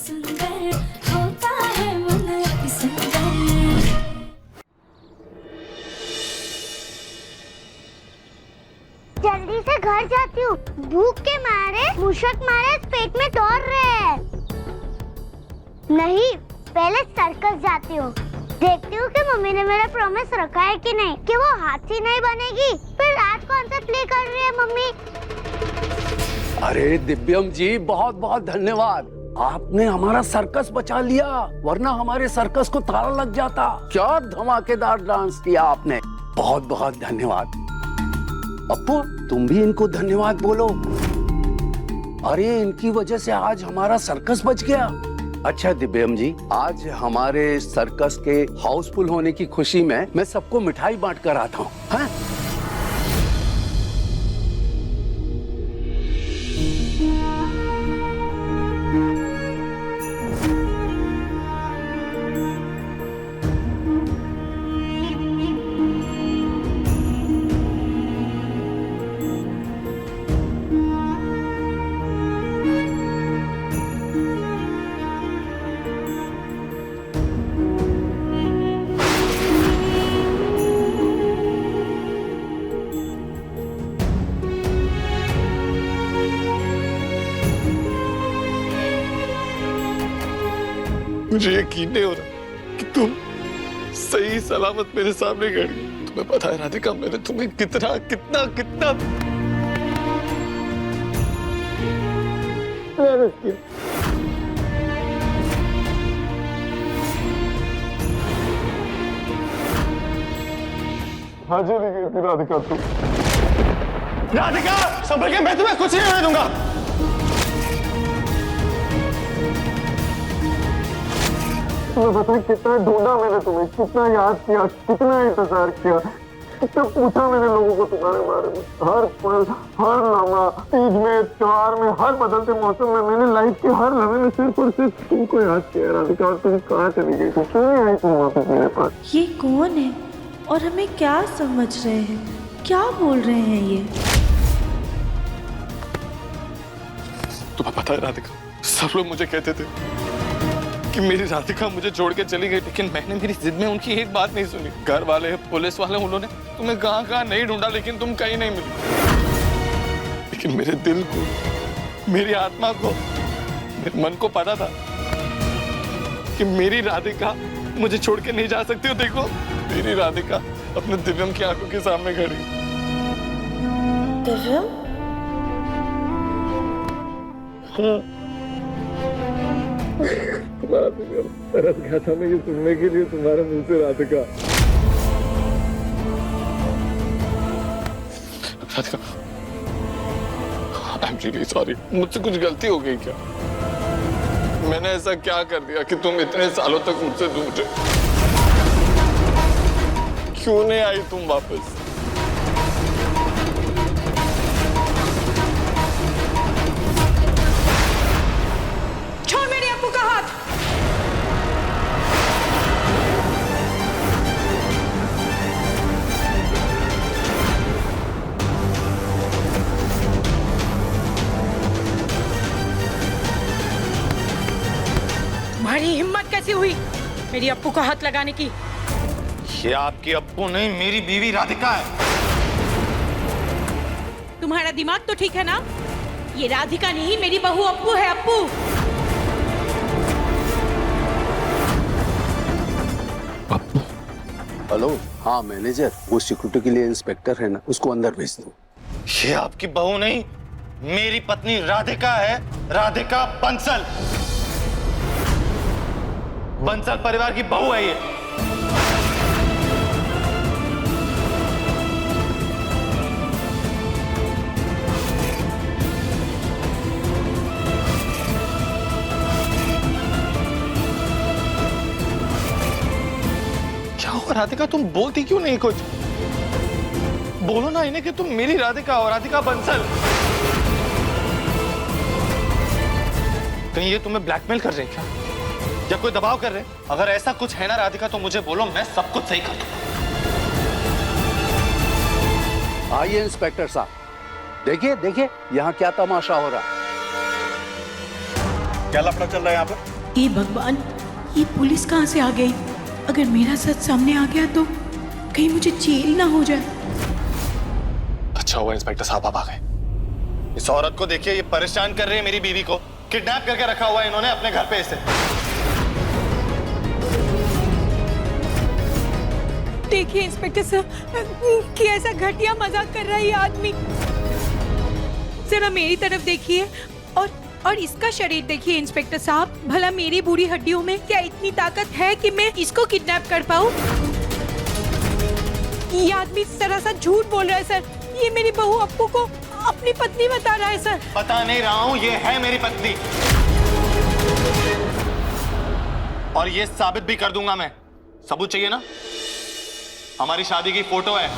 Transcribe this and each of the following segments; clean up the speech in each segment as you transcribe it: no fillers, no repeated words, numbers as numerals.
सुंदर होता है मन अति सुंदर। जल्दी से घर जाती हूँ, भूख के मारे मूषक मारे पेट में दौड़ रहे हैं। नहीं, पहले सर्कस जाती हूँ, देखती हूँ कि मम्मी ने मेरा प्रॉमिस रखा है कि नहीं, कि वो हाथी नहीं बनेगी। फिर आज कौन सा प्ले कर रही है मम्मी? अरे दिव्यम जी, बहुत बहुत धन्यवाद, आपने हमारा सर्कस बचा लिया, वरना हमारे सर्कस को ताला लग जाता। क्या धमाकेदार डांस किया आपने, बहुत बहुत धन्यवाद। अप्पू, तुम भी इनको धन्यवाद बोलो। अरे इनकी वजह से आज हमारा सर्कस बच गया। अच्छा दिव्यम जी, आज हमारे सर्कस के हाउसफुल होने की खुशी में मैं सबको मिठाई बांट कर आता हूँ। हाँ? मुझे यकीन नहीं हो रहा कि तुम सही सलामत मेरे सामने खड़ी हो। तुम्हें पता है राधिका, मैंने तुम्हें कितना कितना कितना प्यार किया। हाजिर नहीं गई थी राधिका तुम। राधिका संभल के, मैं तुम्हें कुछ नहीं होने दूंगा। तुम्हें पता है कितना ढूंढा मैंने तुम्हें, कितना याद किया, कितना इंतजार किया, कितना पूछा मैंने लोगों को तुम्हारे बारे में। हर पल, हर लम्हा, तीज में, त्योहार में, हर बदलते मौसम में मैंने लाइफ के हर लम्हे में सिर्फ और सिर्फ तुमको याद किया राधिका। और तुम कहाँ चली गई थी, क्यों नहीं आई तुम वापस मेरे पास? ये कौन है और हमें क्या समझ रहे हैं, क्या बोल रहे हैं ये? तुम्हें पता है राधिका, सब लोग मुझे कहते थे कि मेरी राधिका मुझे छोड़ के चली गई, लेकिन मैंने मेरी जिद में उनकी एक बात नहीं सुनी। घर वाले, पुलिस वाले, उन्होंने तुम्हें कहाँ कहाँ नहीं ढूंढा, लेकिन तुम कहीं नहीं मिली। लेकिन मेरे दिल को, मेरी आत्मा को, मेरे मन को पता था कि मेरी राधिका मुझे छोड़ के नहीं जा सकती। हो देखो, मेरी राधिका अपने दिव्यम की आंखों के सामने खड़ी। दिव्यम? तुम्हारा दिव्यम तरस गया था मैं ये सुनने के लिए तुम्हारे मुंह से Radhika. Radhika, I am really sorry, मुझसे कुछ गलती हो गई क्या? मैंने ऐसा क्या कर दिया कि तुम इतने सालों तक मुझसे दूर रहे? क्यों नहीं आई तुम वापस? छोड़ मेरे अप्पू का हाथ। तुम्हारी हिम्मत कैसी हुई मेरी अप्पू को हाथ लगाने की? ये आपकी अप्पू नहीं, मेरी बीवी राधिका है। तुम्हारा दिमाग तो ठीक है ना? ये राधिका नहीं, मेरी बहू अप्पू है, अप्पू। अप्पू? हेलो, हाँ मैनेजर, वो सिक्योरिटी के लिए इंस्पेक्टर है ना, उसको अंदर भेज दो। ये आपकी बहू नहीं, मेरी पत्नी राधिका है, राधिका बंसल। बंसल परिवार की बहू है ये। क्या हुआ राधिका, तुम बोलती क्यों नहीं कुछ? बोलो ना इन्हें कि तुम मेरी राधिका और राधिका बंसल। कहीं ये तुम्हें ब्लैकमेल कर रहे हैं क्या, या कोई दबाव कर रहे हैं? अगर ऐसा कुछ है ना राधिका, तो मुझे बोलो, मैं सब कुछ सही कर दूंगा। आइए इंस्पेक्टर साहब, देखिए देखिए यहाँ क्या तमाशा हो रहा है। क्या लफड़ा चल रहा है यहाँ पर? ये भगवान, ये पुलिस कहाँ से आ गई? अगर मेरा सच सामने आ गया तो कहीं मुझे जेल ना हो जाए। अच्छा हुआ इंस्पेक्टर साहब आप आ गए। इस औरत को देखिए, ये परेशान कर रही है मेरी बीवी को। किडनैप करके रखा हुआ है इन्होंने अपने घर पे इसे। देखिए इंस्पेक्टर साहब, कि ऐसा घटिया मजाक कर रहा है ये आदमी। जरा मेरी तरफ देखिए और इसका शरीर देखिए इंस्पेक्टर साहब। भला मेरी बूढ़ी हड्डियों में क्या इतनी ताकत है कि मैं इसको किडनैप कर पाऊं? ये आदमी सरासर झूठ बोल रहा है सर। ये मेरी बहू अप्पू को अपनी पत्नी बता रहा है सर। बता नहीं रहा हूं, ये है मेरी पत्नी और ये साबित भी कर दूंगा मैं। सबूत चाहिए ना? हमारी शादी की फोटो है।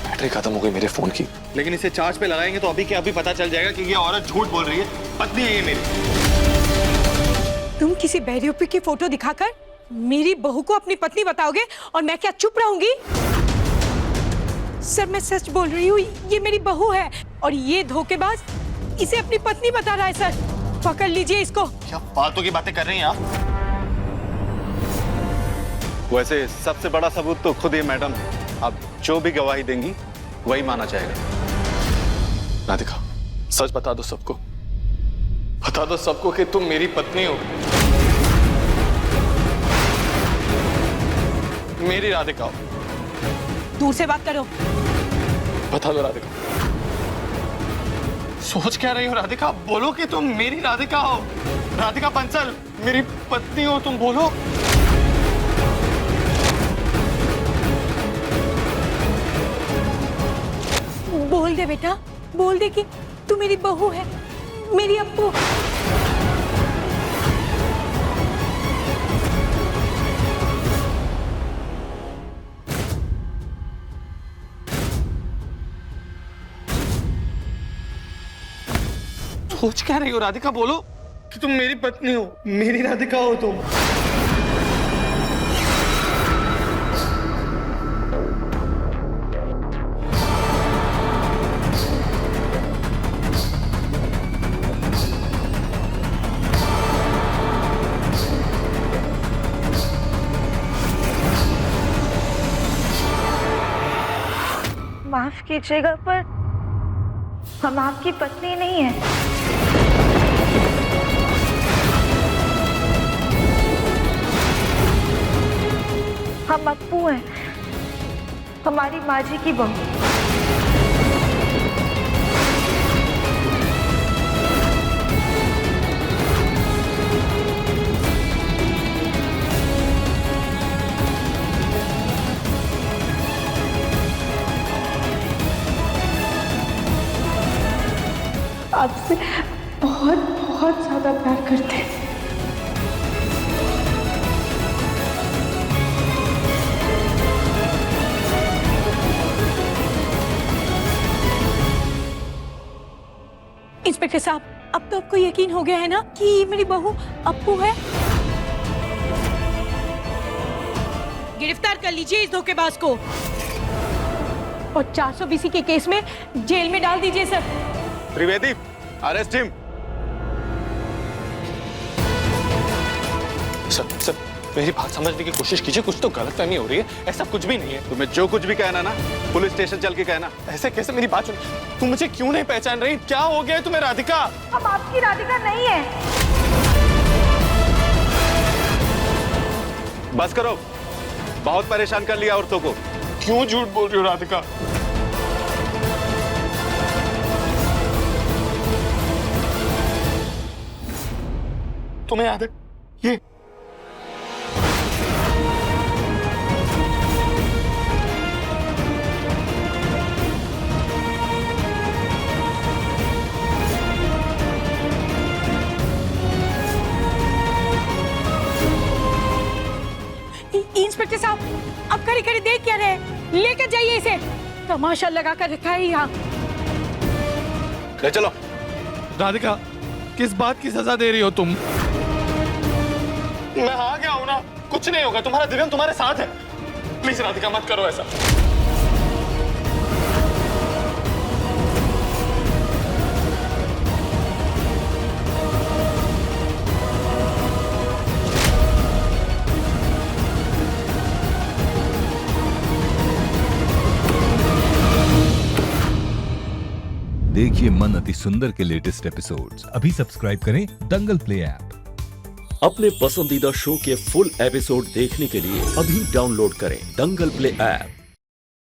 बैटरी खत्म हो गई मेरे फोन की। लेकिन इसे चार्ज पे लगाएंगे तो अभी के अभी पता चल जाएगा कि ये औरत झूठ बोल रही है। पत्नी है ये मेरी। तुम किसी बेवकूफ की फोटो दिखाकर मेरी बहू को अपनी पत्नी बताओगे और मैं क्या चुप रहूंगी? सर मैं सच बोल रही हूँ, ये मेरी बहू है और ये धोखेबाज इसे अपनी पत्नी बता रहा है सर। पकड़ लीजिए इसको। क्या फालतू की बातें कर रही हैं आप? वैसे सबसे बड़ा सबूत तो खुद ये मैडम है। अब जो भी गवाही देंगी वही माना जाएगा। राधिका, सच बता दो सबको। बता दो सबको कि तुम मेरी पत्नी हो। मेरी राधिका हो। दूर से बात करो। बता दो राधिका। सोच क्या रही हो राधिका? बोलो कि तुम मेरी राधिका हो। राधिका बंसल मेरी पत्नी हो, तुम बोलो। बोल दे बेटा, बोल दे कि तू मेरी बहू है, मेरी अप्पू। सोच क्या रही हो राधिका? बोलो कि तुम मेरी पत्नी हो, मेरी राधिका हो तुम। माफ कीजिएगा पर हम आपकी पत्नी नहीं है। हम अप्पू हैं, हमारी माँ जी की बहू। आपसे बहुत बहुत ज्यादा प्यार करते हैं। इंस्पेक्टर साहब, अब तो आपको यकीन हो गया है ना कि ये मेरी बहू अप्पू है? गिरफ्तार कर लीजिए इस धोखेबाज को और 420 के केस में जेल में डाल दीजिए sir. Trivedi, arrest him. Sir मेरी बात समझने की कोशिश कीजिए। कुछ तो गलतफहमी हो रही है। ऐसा कुछ भी नहीं है। तुम्हें जो कुछ भी कहना ना पुलिस स्टेशन चल के कहना। ऐसे कैसे? मेरी बात सुन। तुम मुझे क्यों नहीं पहचान रही? क्या हो गया तुम्हें राधिका? हम आपकी राधिका नहीं है। बस करो, बहुत परेशान कर लिया औरतों को। क्यों झूठ बोल रही हो राधिका? तुम्हें याद है ये इंस्पेक्टर साहब, अब खड़ी खड़ी देख क्या रहे? लेकर जाइए इसे। तमाशा लगा कर रखा है यहाँ। ले चलो। राधिका, किस बात की सजा दे रही हो तुम? मैं आ गया हूं ना, कुछ कुछ नहीं होगा, तुम्हारा दिव्यम तुम्हारे साथ है। प्लीज राधिका मत करो ऐसा। देखिए मन अति सुंदर के लेटेस्ट एपिसोड्स अभी सब्सक्राइब करें दंगल प्ले ऐप। अपने पसंदीदा शो के फुल एपिसोड देखने के लिए अभी डाउनलोड करें दंगल प्ले ऐप।